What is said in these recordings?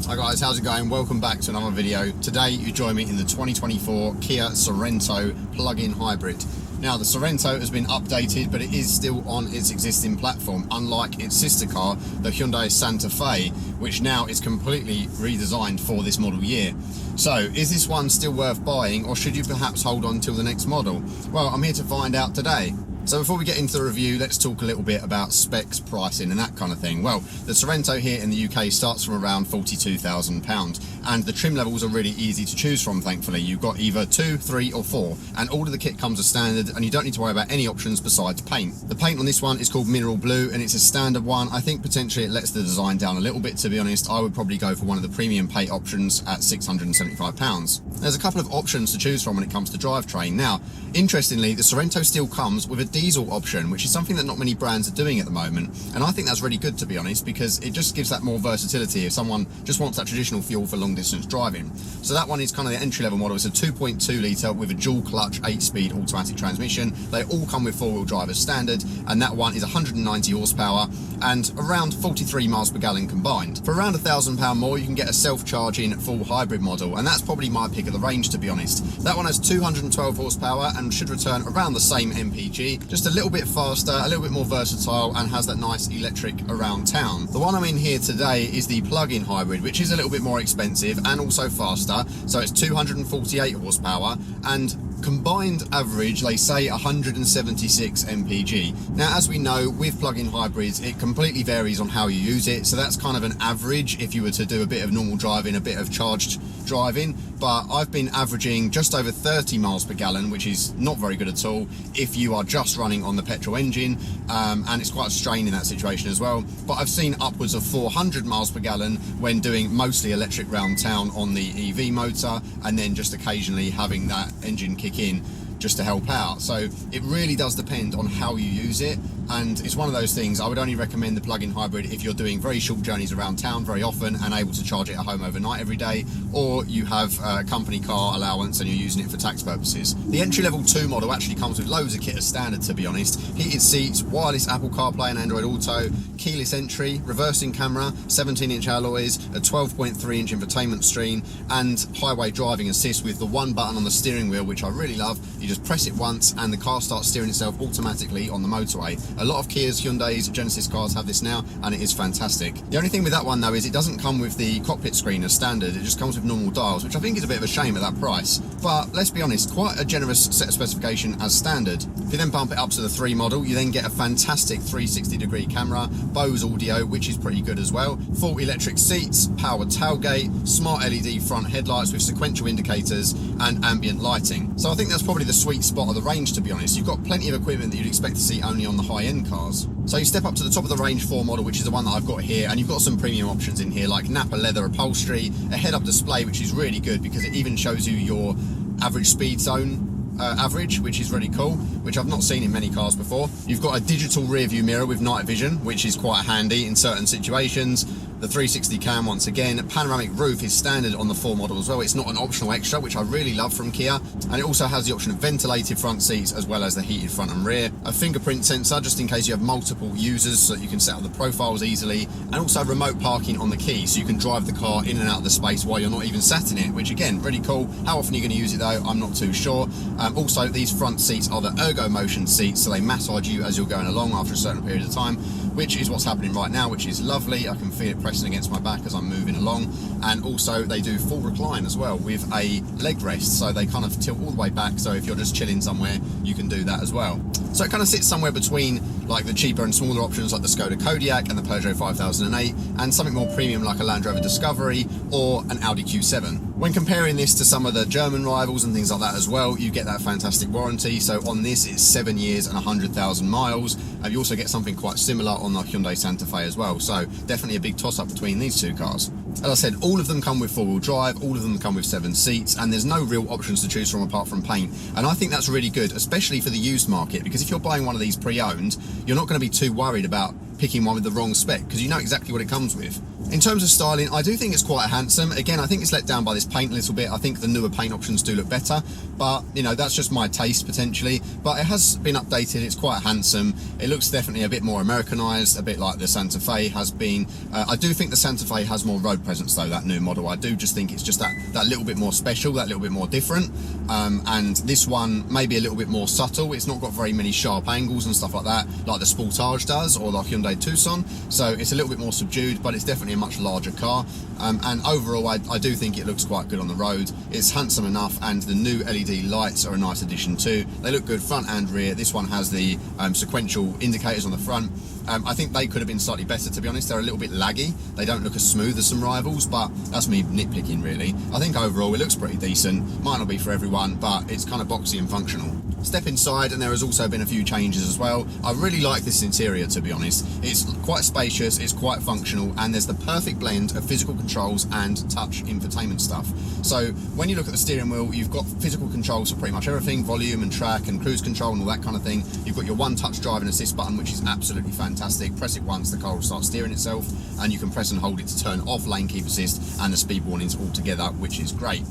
Hi guys, how's it going? Welcome back to another video. Today you join me in the 2024 Kia Sorento plug-in hybrid. Now the Sorento has been updated, but it is still on its existing platform, unlike its sister car, the Hyundai Santa Fe, which now is completely redesigned for this model year. So is this one still worth buying, or should you perhaps hold on till the next model? Well, I'm here to find out today. So before we get into the review, let's talk a little bit about specs, pricing and that kind of thing. Well, the Sorento here in the UK starts from around £42,000, and the trim levels are really easy to choose from, thankfully. You've got either 2, 3 or 4, and all of the kit comes as standard, and you don't need to worry about any options besides paint. The paint on this one is called Mineral Blue, and it's a standard one. I think potentially it lets the design down a little bit, to be honest. I would probably go for one of the premium paint options at £675. There's a couple of options to choose from when it comes to drivetrain. Now, interestingly, the Sorento still comes with a diesel option, which is something that not many brands are doing at the moment, and I think that's really good, to be honest, because it just gives that more versatility if someone just wants that traditional fuel for long distance driving. So that one is kind of the entry-level model. It's a 2.2 litre with a dual clutch 8-speed automatic transmission. They all come with 4-wheel drive as standard, and that one is 190 horsepower and around 43 miles per gallon combined. For around £1,000 more, you can get a self-charging full hybrid model, and that's probably my pick of the range, to be honest. That one has 212 horsepower and should return around the same MPG, just a little bit faster, a little bit more versatile, and has that nice electric around town. The one I'm in here today is the plug-in hybrid, which is a little bit more expensive and also faster, so it's 248 horsepower and combined average, they say 176 mpg. Now, as we know, with plug-in hybrids, it completely varies on how you use it, so that's kind of an average if you were to do a bit of normal driving, a bit of charged driving, but I've been averaging just over 30 miles per gallon, which is not very good at all if you are just running on the petrol engine, and it's quite a strain in that situation as well. But I've seen upwards of 400 miles per gallon when doing mostly electric round town on the EV motor, and then just occasionally having that engine kick in just to help out. So it really does depend on how you use it, and it's one of those things. I would only recommend the plug-in hybrid if you're doing very short journeys around town very often and able to charge it at home overnight every day, or you have a company car allowance and you're using it for tax purposes. The entry-level 2 model actually comes with loads of kit as standard, to be honest. Heated seats, wireless Apple CarPlay and Android Auto, keyless entry, reversing camera, 17-inch alloys, a 12.3-inch infotainment screen, and highway driving assist with the one button on the steering wheel, which I really love. You just press it once and the car starts steering itself automatically on the motorway. A lot of Kias, Hyundais, Genesis cars have this now, and it is fantastic. The only thing with that one though is it doesn't come with the cockpit screen as standard. It just comes with normal dials, which I think is a bit of a shame at that price. But let's be honest, quite a generous set of specification as standard. If you then bump it up to the 3 model, you then get a fantastic 360-degree camera, Bose audio, which is pretty good as well, full electric seats, powered tailgate, smart LED front headlights with sequential indicators and ambient lighting. So I think that's probably the sweet spot of the range, to be honest. You've got plenty of equipment that you'd expect to see only on the high-end cars. So you step up to the top of the range 4 model, which is the one that I've got here, and you've got some premium options in here like Napa leather upholstery, a head-up display, which is really good because it even shows you your average speed zone average, which is really cool, which I've not seen in many cars before. You've got a digital rear view mirror with night vision, which is quite handy in certain situations. The 360 cam, once again. A panoramic roof is standard on the 4 model as well. It's not an optional extra, which I really love from Kia. And it also has the option of ventilated front seats as well as the heated front and rear. A fingerprint sensor, just in case you have multiple users, so that you can set up the profiles easily. And also remote parking on the key, so you can drive the car in and out of the space while you're not even sat in it, which again, really cool. How often you're going to use it though, I'm not too sure. Also, these front seats are the ergo motion seats, so they massage you as you're going along after a certain period of time, which is what's happening right now, which is lovely. I can feel it pressing against my back as I'm moving along. And also they do full recline as well with a leg rest, so they kind of tilt all the way back, so if you're just chilling somewhere you can do that as well. So it kind of sits somewhere between like the cheaper and smaller options like the Skoda Kodiaq and the Peugeot 5008, and something more premium like a Land Rover Discovery or an Audi Q7. When comparing this to some of the German rivals and things like that as well, you get that fantastic warranty. So on this it's 7 years and 100,000 miles, and you also get something quite similar on the Hyundai Santa Fe as well. So definitely a big toss-up between these two cars. As I said, all of them come with 4-wheel drive, all of them come with 7 seats, and there's no real options to choose from apart from paint. And I think that's really good, especially for the used market, because if you're buying one of these pre-owned, you're not going to be too worried about picking one with the wrong spec, because you know exactly what it comes with. In terms of styling, I do think it's quite handsome. Again, I think it's let down by this paint a little bit. I think the newer paint options do look better, but you know, that's just my taste potentially. But it has been updated. It's quite handsome. It looks definitely a bit more Americanized, a bit like the Santa Fe has been. I do think the Santa Fe has more road presence though, that new model. I do just think it's just that little bit more special, that little bit more different. And this one maybe a little bit more subtle. It's not got very many sharp angles and stuff like that, like the Sportage does, or the Hyundai Tucson. So it's a little bit more subdued, but it's definitely a much larger car. And overall, I do think it looks quite good on the road. It's handsome enough, and the new LED lights are a nice addition too. They look good front and rear. This one has the sequential indicators on the front. I think they could have been slightly better, to be honest. They're a little bit laggy. They don't look as smooth as some rivals, but that's me nitpicking really. I think overall it looks pretty decent. Might not be for everyone, but it's kind of boxy and functional. Step inside, and there has also been a few changes as well. I really like this interior, to be honest. It's quite spacious, it's quite functional, and there's the perfect blend of physical controls and touch infotainment stuff. So when you look at the steering wheel, you've got physical controls for pretty much everything, volume and track and cruise control and all that kind of thing. You've got your one touch driving assist button, which is absolutely fantastic. Press it once, the car will start steering itself, and you can press and hold it to turn off lane keep assist and the speed warnings all together, which is great.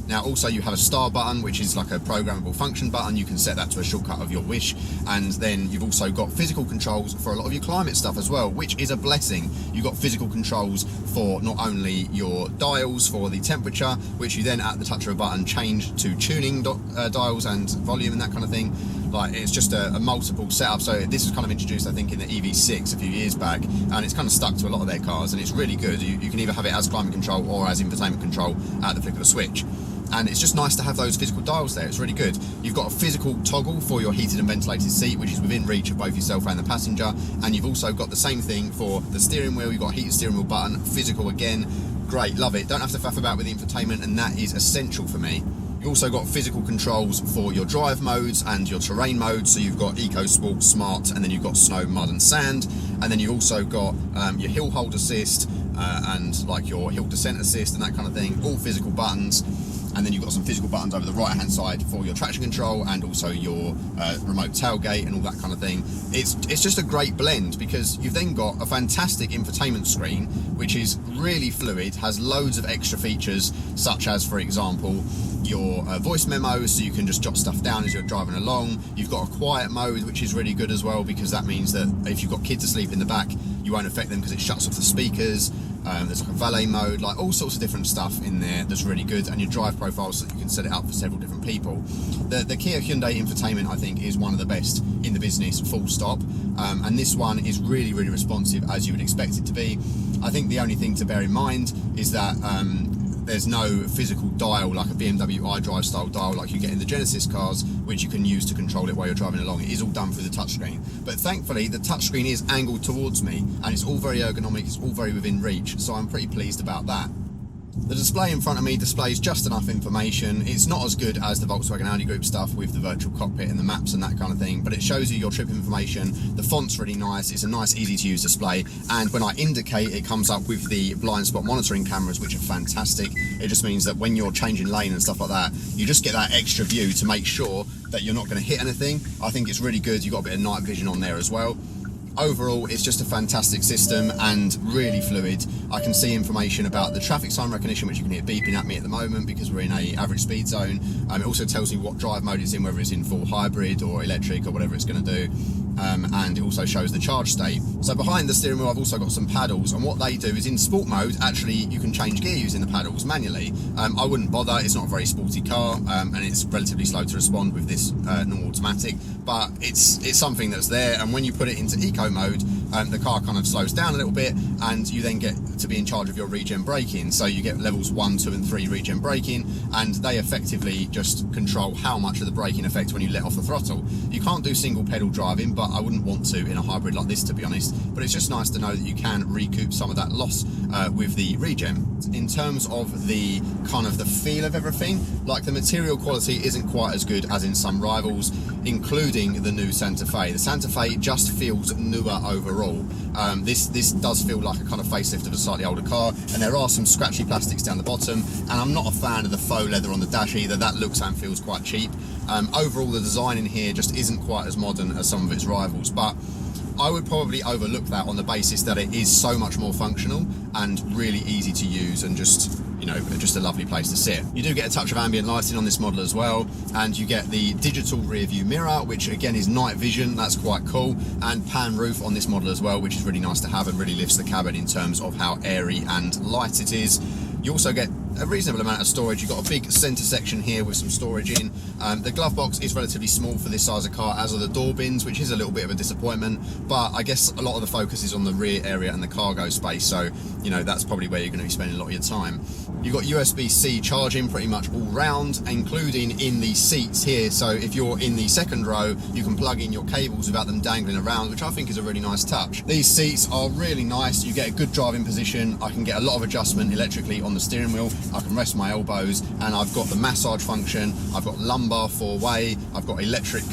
Now also you have a star button, which is like a programmable function button. You can set that to a shortcut of your wish. And then you've also got physical controls for a lot of your climate stuff as well, which is a blessing. You've got physical controls for not only your dials for the temperature, which you then at the touch of a button change to tuning dials and volume and that kind of thing. Like, it's just a multiple setup. So this was kind of introduced, I think, in the EV6 a few years back, and it's kind of stuck to a lot of their cars, and it's really good. You can either have it as climate control or as infotainment control at the flick of a switch. And it's just nice to have those physical dials there. It's really good. You've got a physical toggle for your heated and ventilated seat, which is within reach of both yourself and the passenger. And you've also got the same thing for the steering wheel. You've got a heated steering wheel button, physical again. Great, love it. Don't have to faff about with the infotainment, and that is essential for me. You've also got physical controls for your drive modes and your terrain modes. So you've got Eco, Sport, Smart, and then you've got Snow, Mud and Sand. And then you've also got your hill hold assist and like your hill descent assist and that kind of thing. All physical buttons. And then you've got some physical buttons over the right hand side for your traction control and also your remote tailgate and all that kind of thing. It's just a great blend, because you've then got a fantastic infotainment screen, which is really fluid, has loads of extra features, such as, for example, your voice memos, so you can just jot stuff down as you're driving along. You've got a quiet mode, which is really good as well, because that means that if you've got kids asleep in the back, you won't affect them because it shuts off the speakers. There's like a valet mode, like all sorts of different stuff in there that's really good, and your drive profile, so that you can set it up for several different people. The Kia Hyundai infotainment, I think, is one of the best in the business, full stop, and this one is really, really responsive, as you would expect it to be. I think the only thing to bear in mind is that there's no physical dial like a BMW iDrive style dial like you get in the Genesis cars, which you can use to control it while you're driving along. It is all done through the touchscreen. But thankfully, the touchscreen is angled towards me, and it's all very ergonomic, it's all very within reach, so I'm pretty pleased about that. The display in front of me displays just enough information. It's not as good as the Volkswagen Audi Group stuff with the virtual cockpit and the maps and that kind of thing, but it shows you your trip information. The font's really nice. It's a nice, easy to use display, and when I indicate, it comes up with the blind spot monitoring cameras, which are fantastic. It just means that when you're changing lane and stuff like that, you just get that extra view to make sure that you're not going to hit anything. I think it's really good. You've got a bit of night vision on there as well. Overall, it's just a fantastic system and really fluid. I can see information about the traffic sign recognition, which you can hear beeping at me at the moment because we're in a average speed zone. It also tells me what drive mode it's in, whether it's in full hybrid or electric or whatever it's going to do. And it also shows the charge state. So behind the steering wheel, I've also got some paddles, and what they do is in sport mode, actually you can change gear using the paddles manually. I wouldn't bother. It's not a very sporty car, and it's relatively slow to respond with this normal automatic, but it's something that's there. And when you put it into eco mode, the car kind of slows down a little bit, and you then get to be in charge of your regen braking. So you get levels 1, 2 and 3 regen braking, and they effectively just control how much of the braking effect when you let off the throttle. You can't do single pedal driving, but I wouldn't want to in a hybrid like this, to be honest. But it's just nice to know that you can recoup some of that loss with the regen. In terms of the kind of the feel of everything, like the material quality isn't quite as good as in some rivals, including the new Santa Fe. The Santa Fe just feels newer overall. This does feel like a kind of facelift of a slightly older car, and there are some scratchy plastics down the bottom, and I'm not a fan of the faux leather on the dash either. That looks and feels quite cheap. Overall, the design in here just isn't quite as modern as some of its rivals, but I would probably overlook that on the basis that it is so much more functional and really easy to use, and just, you know, just a lovely place to sit. You do get a touch of ambient lighting on this model as well, and you get the digital rear view mirror, which again is night vision. That's quite cool, and pan roof on this model as well, which is really nice to have and really lifts the cabin in terms of how airy and light it is. You also get a reasonable amount of storage. You've got a big centre section here with some storage in. The glove box is relatively small for this size of car, as are the door bins, which is a little bit of a disappointment, but I guess a lot of the focus is on the rear area and the cargo space, so you know that's probably where you're going to be spending a lot of your time. You've got USB-C charging pretty much all round, including in the seats here, so if you're in the second row you can plug in your cables without them dangling around, which I think is a really nice touch. These seats are really nice. You get a good driving position. I can get a lot of adjustment electrically on the steering wheel. I can rest my elbows, and I've got the massage function. I've got lumbar four-way. I've got electric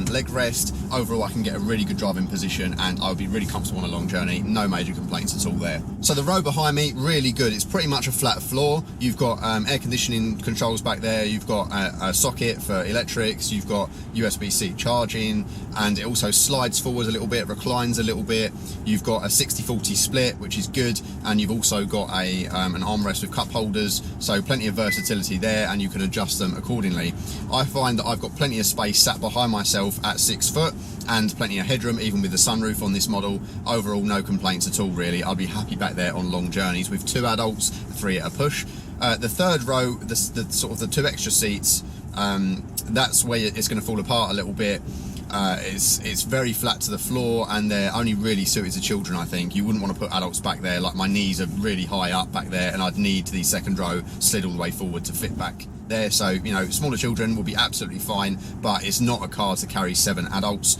leg rest. Overall, I can get a really good driving position, and I'll be really comfortable on a long journey. No major complaints at all there. So the row behind me, really good. It's pretty much a flat floor. You've got air conditioning controls back there. You've got a socket for electrics. You've got USB-C charging, and it also slides forward a little bit, reclines a little bit. You've got a 60-40 split, which is good, and you've also got an armrest with cup holders, so plenty of versatility there, and you can adjust them accordingly. I find that I've got plenty of space sat behind myself at 6 foot, and plenty of headroom even with the sunroof on this model. Overall, no complaints at all really. I'll be happy back there on long journeys with 2 adults, 3 at a push. The third row, the sort of the 2 extra seats, that's where it's going to fall apart a little bit. It's very flat to the floor, and they're only really suited to children, I think. You wouldn't want to put adults back there. Like, my knees are really high up back there, and I'd need the second row slid all the way forward to fit back there. So, you know, smaller children will be absolutely fine, but it's not a car to carry 7 adults,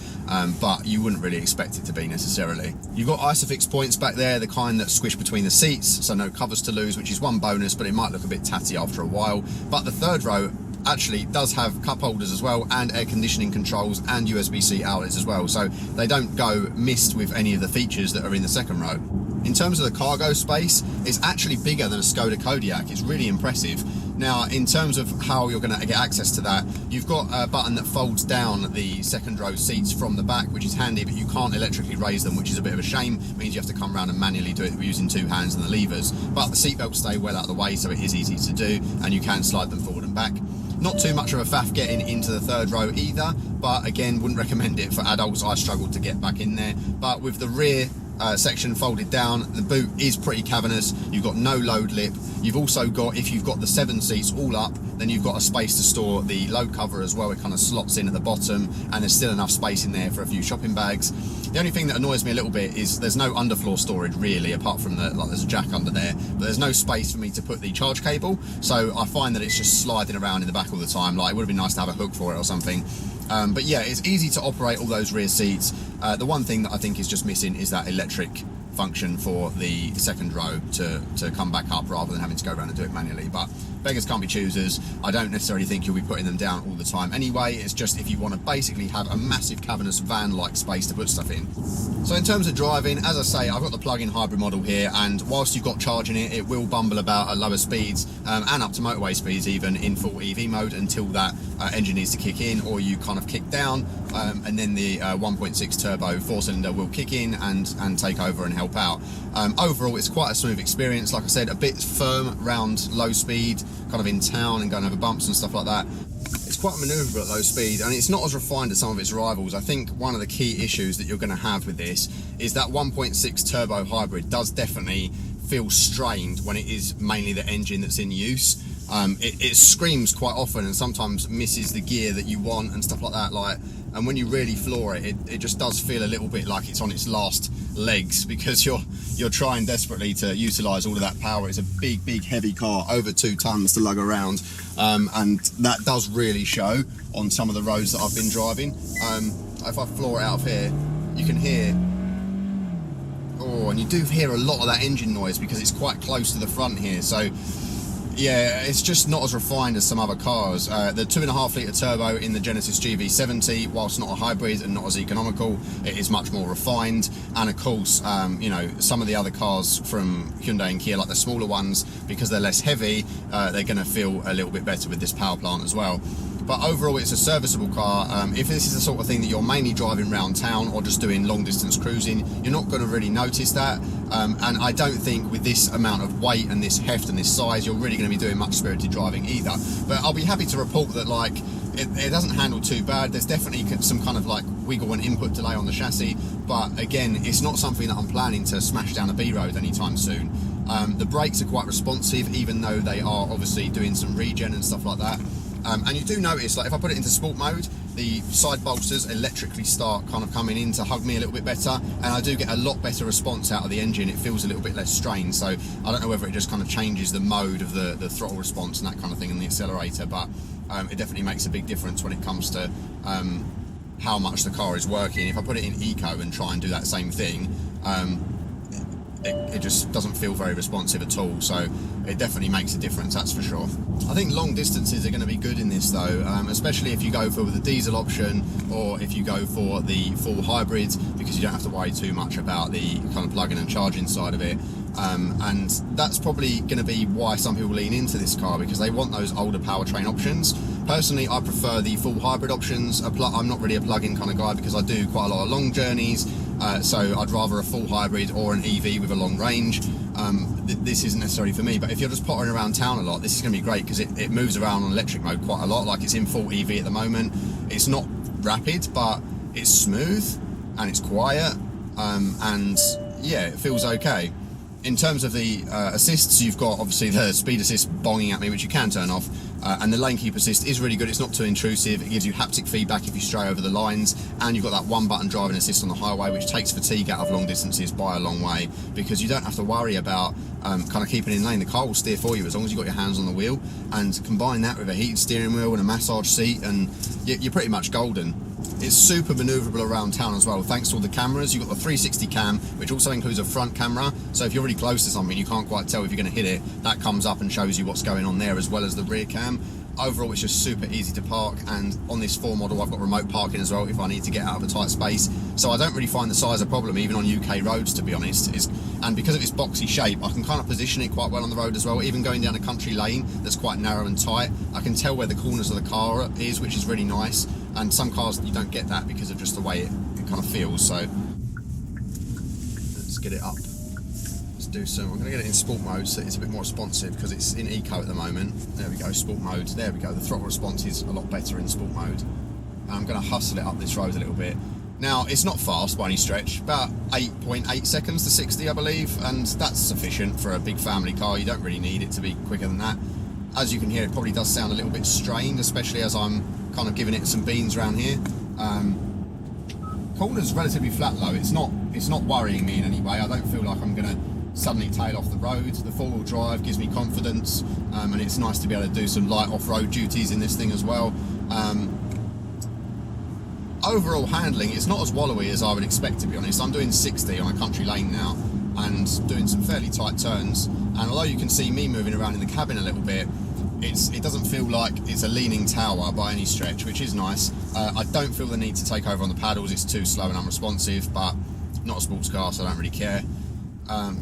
but you wouldn't really expect it to be necessarily. You've got ISOFIX points back there, the kind that squish between the seats, so no covers to lose, which is one bonus, but it might look a bit tatty after a while. But the third row actually does have cup holders as well, and air conditioning controls, and USB-C outlets as well, so they don't go missed with any of the features that are in the second row. In terms of the cargo space, it's actually bigger than a Skoda Kodiaq. It's really impressive. Now, in terms of how you're going to get access to that, you've got a button that folds down the second row seats from the back, which is handy, but you can't electrically raise them, which is a bit of a shame. It means you have to come around and manually do it using 2 hands and the levers. But the seat belts stay well out of the way, so it is easy to do, and you can slide them forward and back. Not too much of a faff getting into the third row either, but again, wouldn't recommend it for adults. I struggled to get back in there. But with the rear section folded down, the boot is pretty cavernous. You've got no load lip. You've also got, if you've got the 7 seats all up, then you've got a space to store the load cover as well. It kind of slots in at the bottom, and there's still enough space in there for a few shopping bags. The only thing that annoys me a little bit is there's no underfloor storage really, apart from there's a jack under there, but there's no space for me to put the charge cable, so I find that it's just sliding around in the back all the time. Like, it would have been nice to have a hook for it or something. But yeah, it's easy to operate all those rear seats. The one thing that I think is just missing is that electric function for the second row to come back up, rather than having to go around and do it manually. But beggars can't be choosers. I don't necessarily think you'll be putting them down all the time anyway. It's just if you want to basically have a massive cavernous van-like space to put stuff in. So in terms of driving, as I say, I've got the plug-in hybrid model here, and whilst you've got charging it, it will bumble about at lower speeds, and up to motorway speeds even, in full EV mode, until that engine needs to kick in, or you kind of kick down, and then the 1.6 turbo 4-cylinder will kick in and take over and help out. Overall, it's quite a smooth experience. Like I said, a bit firm round low speed, kind of in town and going over bumps and stuff like that. It's quite manoeuvrable at low speed, and it's not as refined as some of its rivals. I think one of the key issues that you're going to have with this is that 1.6 turbo hybrid does definitely feel strained when it is mainly the engine that's in use. It screams quite often and sometimes misses the gear that you want and stuff like that. And when you really floor it, it just does feel a little bit like it's on its last legs, because you're trying desperately to utilise all of that power. It's a big heavy car, over 2 tons to lug around, and that does really show on some of the roads that I've been driving. If I floor it out of here, you can hear, and you do hear a lot of that engine noise because it's quite close to the front here. So yeah, it's just not as refined as some other cars. The 2.5 litre turbo in the Genesis GV70, whilst not a hybrid and not as economical, it is much more refined. And of course, you know, some of the other cars from Hyundai and Kia, like the smaller ones, because they're less heavy, they're going to feel a little bit better with this power plant as well. but overall it's a serviceable car. If this is the sort of thing that you're mainly driving around town or just doing long distance cruising, you're not going to really notice that, and I don't think with this amount of weight and this heft and this size you're really going to be doing much spirited driving either. But I'll be happy to report that like it doesn't handle too bad. There's definitely some kind of like wiggle and input delay on the chassis, but again, it's not something that I'm planning to smash down a B road anytime soon. The brakes are quite responsive, even though they are obviously doing some regen and stuff like that. And you do notice, like if I put it into sport mode, the side bolsters electrically start kind of coming in to hug me a little bit better, and I do get a lot better response out of the engine. It feels a little bit less strained, so I don't know whether it just kind of changes the mode of the throttle response and that kind of thing in the accelerator, but it definitely makes a big difference when it comes to how much the car is working. If I put it in eco and try and do that same thing, it just doesn't feel very responsive at all, so it definitely makes a difference, that's for sure. I think long distances are going to be good in this though, especially if you go for the diesel option or if you go for the full hybrid, because you don't have to worry too much about the kind of plug-in and charging side of it. And that's probably going to be why some people lean into this car, because they want those older powertrain options. Personally, I prefer the full hybrid options. I'm not really a plug-in kind of guy because I do quite a lot of long journeys, so I'd rather a full hybrid or an EV with a long range. This isn't necessarily for me, but if you're just pottering around town a lot, this is going to be great because it moves around on electric mode quite a lot. Like it's in full EV at the moment. It's not rapid, but it's smooth and it's quiet, and yeah, it feels okay. In terms of the assists, you've got obviously the speed assist bonging at me, which you can turn off, and the lane keep assist is really good. It's not too intrusive. It gives you haptic feedback if you stray over the lines, and you've got that one button driving assist on the highway, which takes fatigue out of long distances by a long way, because you don't have to worry about kind of keeping in lane. The car will steer for you as long as you've got your hands on the wheel, and combine that with a heated steering wheel and a massage seat, and you're pretty much golden. It's super manoeuvrable around town as well, thanks to all the cameras. You've got the 360 cam, which also includes a front camera, so if you're really close to something, you can't quite tell if you're going to hit it, that comes up and shows you what's going on there, as well as the rear cam. Overall, it's just super easy to park, and on this 4 model, I've got remote parking as well if I need to get out of a tight space, so I don't really find the size a problem, even on UK roads, to be honest. And because of its boxy shape, I can kind of position it quite well on the road as well. Even going down a country lane that's quite narrow and tight, I can tell where the corners of the car is, which is really nice. And some cars, you don't get that because of just the way it kind of feels. So let's get it up. Let's do some. I'm going to get it in sport mode so it's a bit more responsive, because it's in eco at the moment. There we go, sport mode. There we go. The throttle response is a lot better in sport mode. And I'm going to hustle it up this road a little bit. Now, it's not fast by any stretch, about 8.8 seconds to 60, I believe, and that's sufficient for a big family car. You don't really need it to be quicker than that. As you can hear, it probably does sound a little bit strained, especially as I'm kind of giving it some beans around here. Corner's relatively flat though. It's not worrying me in any way. I don't feel like I'm going to suddenly tail off the road. The 4-wheel drive gives me confidence, and it's nice to be able to do some light off-road duties in this thing as well. Overall handling, it's not as wallowy as I would expect, to be honest. I'm doing 60 on a country lane now and doing some fairly tight turns, and although you can see me moving around in the cabin a little bit, it doesn't feel like it's a leaning tower by any stretch, which is nice. I don't feel the need to take over on the paddles. It's too slow and unresponsive, but not a sports car, so I don't really care.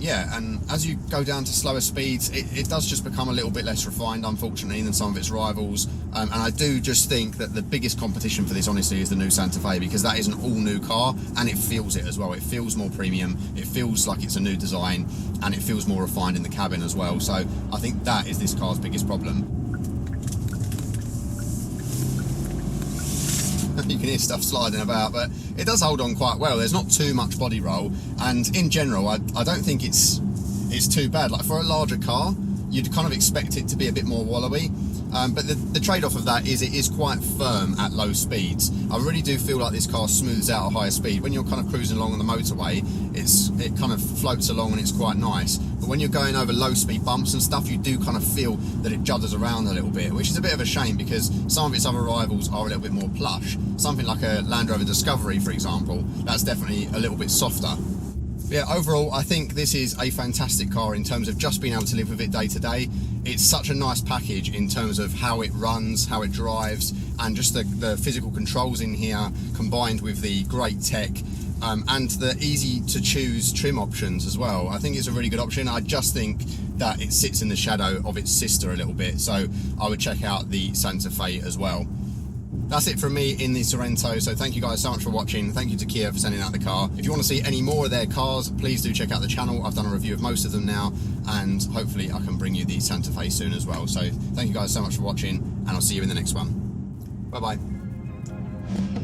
Yeah, and as you go down to slower speeds, it does just become a little bit less refined, unfortunately, than some of its rivals. And I do just think that the biggest competition for this, honestly, is the new Santa Fe, because that is an all-new car, and it feels it as well. It feels more premium, it feels like it's a new design, and it feels more refined in the cabin as well. So I think that is this car's biggest problem. You can hear stuff sliding about, but it does hold on quite well. There's not too much body roll, and in general, I don't think it's too bad. Like for a larger car, you'd kind of expect it to be a bit more wallowy, but the trade-off of that is it is quite firm at low speeds. I really do feel like this car smooths out at higher speed. When you're kind of cruising along on the motorway, it kind of floats along and it's quite nice. But when you're going over low speed bumps and stuff, you do kind of feel that it judders around a little bit, which is a bit of a shame because some of its other rivals are a little bit more plush. Something like a Land Rover Discovery, for example, that's definitely a little bit softer. Yeah, overall, I think this is a fantastic car in terms of just being able to live with it day to day. It's such a nice package in terms of how it runs, how it drives, and just the physical controls in here, combined with the great tech, and the easy to choose trim options as well. I think it's a really good option. I just think that it sits in the shadow of its sister a little bit, so I would check out the Santa Fe as well. that's it from me in the Sorento. So thank you guys so much for watching. Thank you to Kia for sending out the car. If you want to see any more of their cars, please do check out the channel. I've done a review of most of them now, and hopefully I can bring you the Santa Fe soon as well. So thank you guys so much for watching, and I'll see you in the next one. Bye bye.